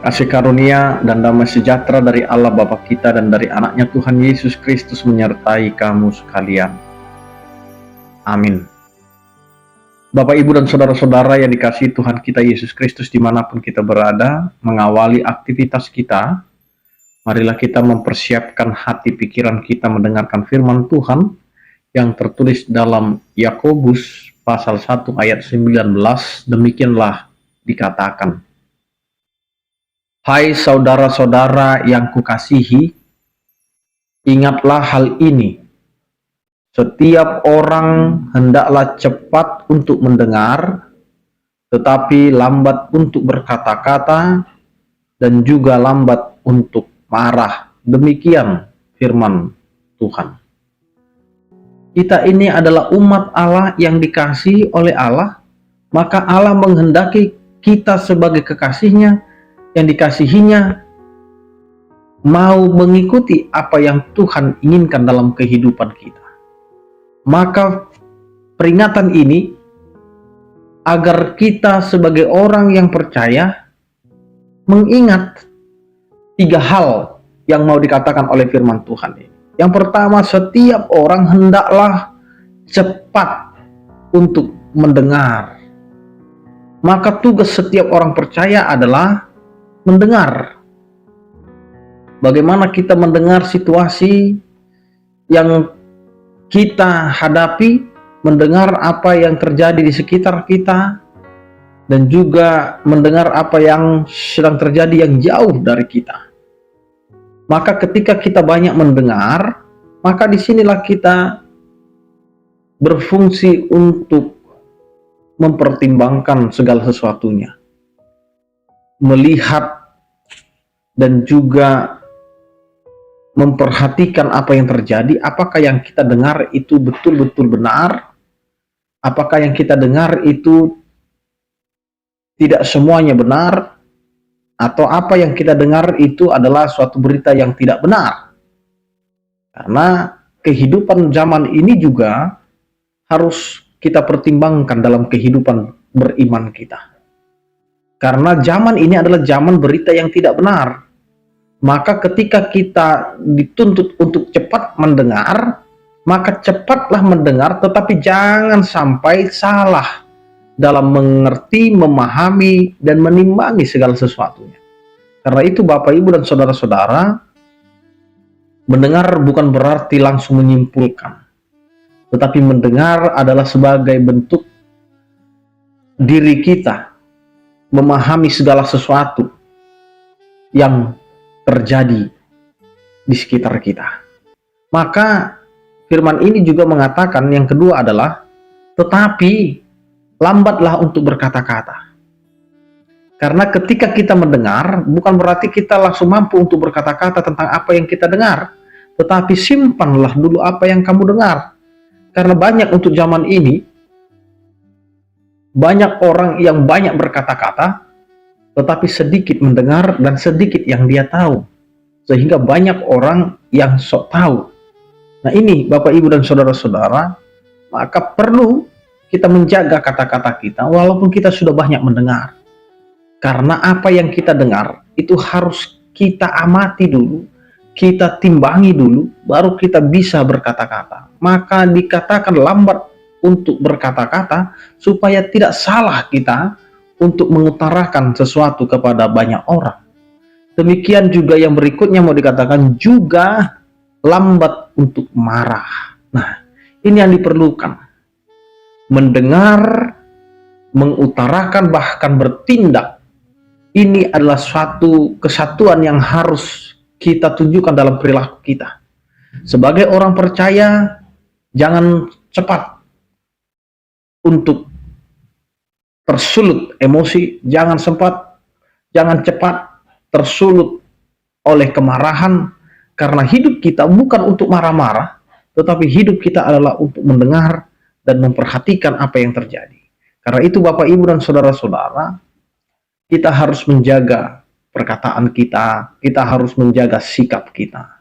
Kasih karunia dan damai sejahtera dari Allah Bapa kita dan dari anaknya Tuhan Yesus Kristus menyertai kamu sekalian. Amin. Bapak, Ibu, dan saudara-saudara yang dikasihi Tuhan kita Yesus Kristus dimanapun kita berada, mengawali aktivitas kita, marilah kita mempersiapkan hati pikiran kita mendengarkan firman Tuhan yang tertulis dalam Yakobus pasal 1 ayat 19, demikianlah dikatakan. Hai saudara-saudara yang kukasihi, ingatlah hal ini. Setiap orang hendaklah cepat untuk mendengar, tetapi lambat untuk berkata-kata, dan juga lambat untuk marah. Demikian firman Tuhan. Kita ini adalah umat Allah yang dikasihi oleh Allah, maka Allah menghendaki kita sebagai kekasihnya, yang dikasihinya, mau mengikuti apa yang Tuhan inginkan dalam kehidupan kita. Maka peringatan ini agar kita sebagai orang yang percaya mengingat 3 hal yang mau dikatakan oleh firman Tuhan ini. Yang pertama, setiap orang hendaklah cepat untuk mendengar. Maka tugas setiap orang percaya adalah mendengar. Bagaimana kita mendengar situasi yang kita hadapi, mendengar apa yang terjadi di sekitar kita, dan juga mendengar apa yang sedang terjadi yang jauh dari kita. Maka ketika kita banyak mendengar, maka disinilah kita berfungsi untuk mempertimbangkan segala sesuatunya, melihat dan juga memperhatikan apa yang terjadi. Apakah yang kita dengar itu betul-betul benar? Apakah yang kita dengar itu tidak semuanya benar? Atau apa yang kita dengar itu adalah suatu berita yang tidak benar? Karena kehidupan zaman ini juga harus kita pertimbangkan dalam kehidupan beriman kita. Karena zaman ini adalah zaman berita yang tidak benar. Maka ketika kita dituntut untuk cepat mendengar, maka cepatlah mendengar, tetapi jangan sampai salah dalam mengerti, memahami, dan menimbangi segala sesuatunya. Karena itu Bapak, Ibu, dan saudara-saudara, mendengar bukan berarti langsung menyimpulkan, tetapi mendengar adalah sebagai bentuk diri kita memahami segala sesuatu yang terjadi di sekitar kita. Maka firman ini juga mengatakan yang kedua adalah, tetapi lambatlah untuk berkata-kata. Karena ketika kita mendengar, bukan berarti kita langsung mampu untuk berkata-kata tentang apa yang kita dengar, tetapi simpanlah dulu apa yang kamu dengar. Karena banyak untuk zaman ini, banyak orang yang banyak berkata-kata, tetapi sedikit mendengar dan sedikit yang dia tahu. Sehingga banyak orang yang sok tahu. Nah ini Bapak, Ibu, dan saudara-saudara, maka perlu kita menjaga kata-kata kita walaupun kita sudah banyak mendengar. Karena apa yang kita dengar itu harus kita amati dulu, kita timbangi dulu, baru kita bisa berkata-kata. Maka dikatakan lambat untuk berkata-kata supaya tidak salah kita untuk mengutarakan sesuatu kepada banyak orang. Demikian juga yang berikutnya mau dikatakan juga lambat untuk marah. Nah, ini yang diperlukan. Mendengar, mengutarakan, bahkan bertindak. Ini adalah suatu kesatuan yang harus kita tunjukkan dalam perilaku kita. Sebagai orang percaya, jangan cepat untuk tersulut emosi, jangan cepat tersulut oleh kemarahan, karena hidup kita bukan untuk marah-marah, tetapi hidup kita adalah untuk mendengar dan memperhatikan apa yang terjadi. Karena itu Bapak, Ibu, dan saudara-saudara, kita harus menjaga perkataan kita, kita harus menjaga sikap kita.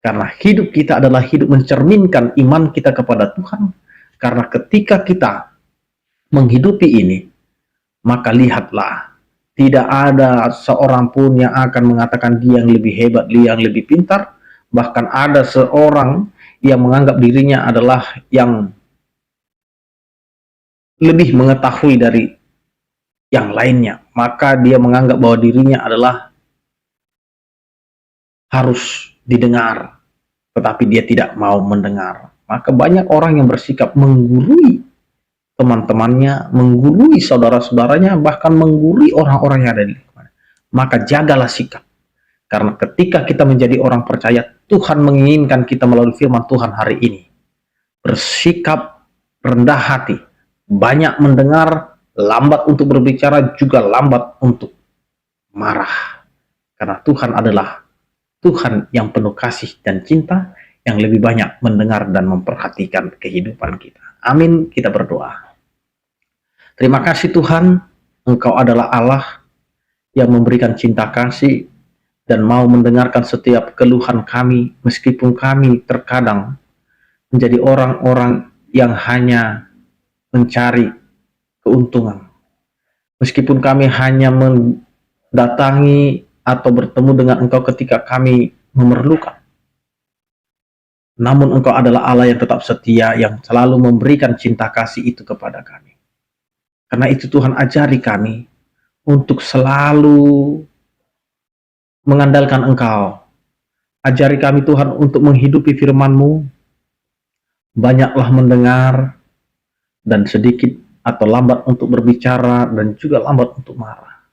Karena hidup kita adalah hidup mencerminkan iman kita kepada Tuhan. Karena ketika kita menghidupi ini, maka lihatlah Tidak ada seorang pun yang akan mengatakan dia yang lebih hebat, dia yang lebih pintar. Bahkan ada seorang yang menganggap dirinya adalah yang lebih mengetahui dari yang lainnya. Maka dia menganggap bahwa dirinya adalah harus didengar, tetapi dia tidak mau mendengar. Maka banyak orang yang bersikap menggurui teman-temannya, menggurui saudara-saudaranya, bahkan menggurui orang-orang yang ada di lingkungan. Maka jagalah sikap. Karena ketika kita menjadi orang percaya, Tuhan menginginkan kita melalui firman Tuhan hari ini bersikap rendah hati, banyak mendengar, lambat untuk berbicara, juga lambat untuk marah. Karena Tuhan adalah Tuhan yang penuh kasih dan cinta, yang lebih banyak mendengar dan memperhatikan kehidupan kita. Amin, kita berdoa. Terima kasih Tuhan, Engkau adalah Allah yang memberikan cinta kasih dan mau mendengarkan setiap keluhan kami, meskipun kami terkadang menjadi orang-orang yang hanya mencari keuntungan. Meskipun kami hanya mendatangi atau bertemu dengan Engkau ketika kami memerlukan. Namun Engkau adalah Allah yang tetap setia, yang selalu memberikan cinta kasih itu kepada kami. Karena itu Tuhan, ajari kami untuk selalu mengandalkan Engkau. Ajari kami Tuhan untuk menghidupi firman-Mu. Banyaklah mendengar dan sedikit atau lambat untuk berbicara dan juga lambat untuk marah.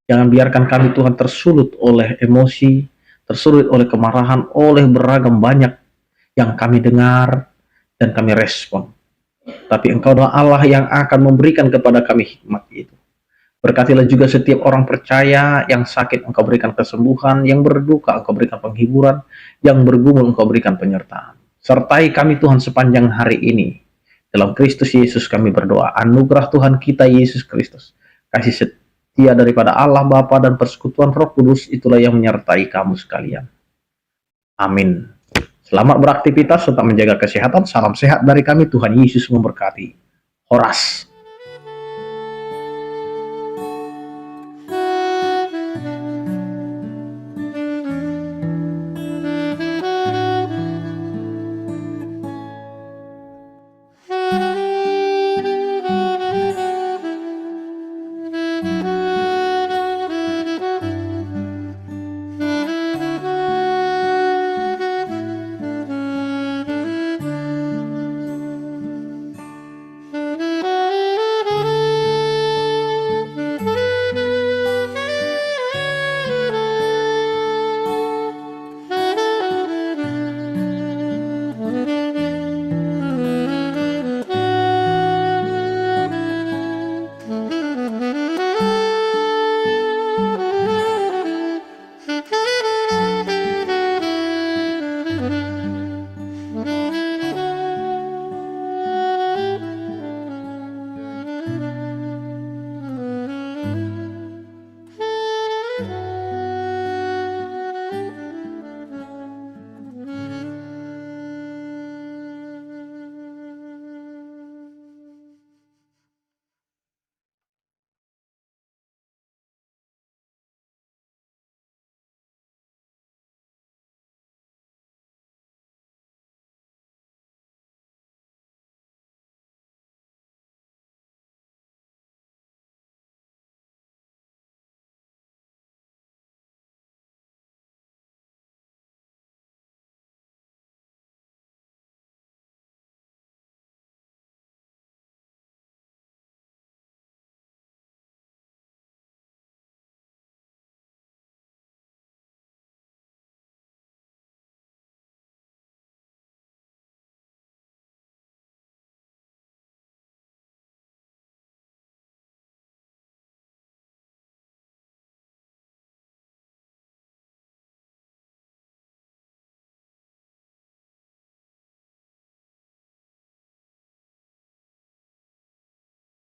Jangan biarkan kami Tuhan tersulut oleh emosi, tersulut oleh kemarahan, oleh beragam banyak yang kami dengar dan kami respon. Tapi Engkau adalah Allah yang akan memberikan kepada kami hikmat itu. Berkatilah juga setiap orang percaya yang sakit, Engkau berikan kesembuhan, yang berduka, Engkau berikan penghiburan, yang bergumul, Engkau berikan penyertaan. Sertai kami Tuhan sepanjang hari ini. Dalam Kristus Yesus kami berdoa. Anugerah Tuhan kita Yesus Kristus, kasih setia daripada Allah Bapa dan persekutuan Roh Kudus itulah yang menyertai kamu sekalian. Amin. Selamat beraktivitas, tetap menjaga kesehatan. Salam sehat dari kami. Tuhan Yesus memberkati. Horas.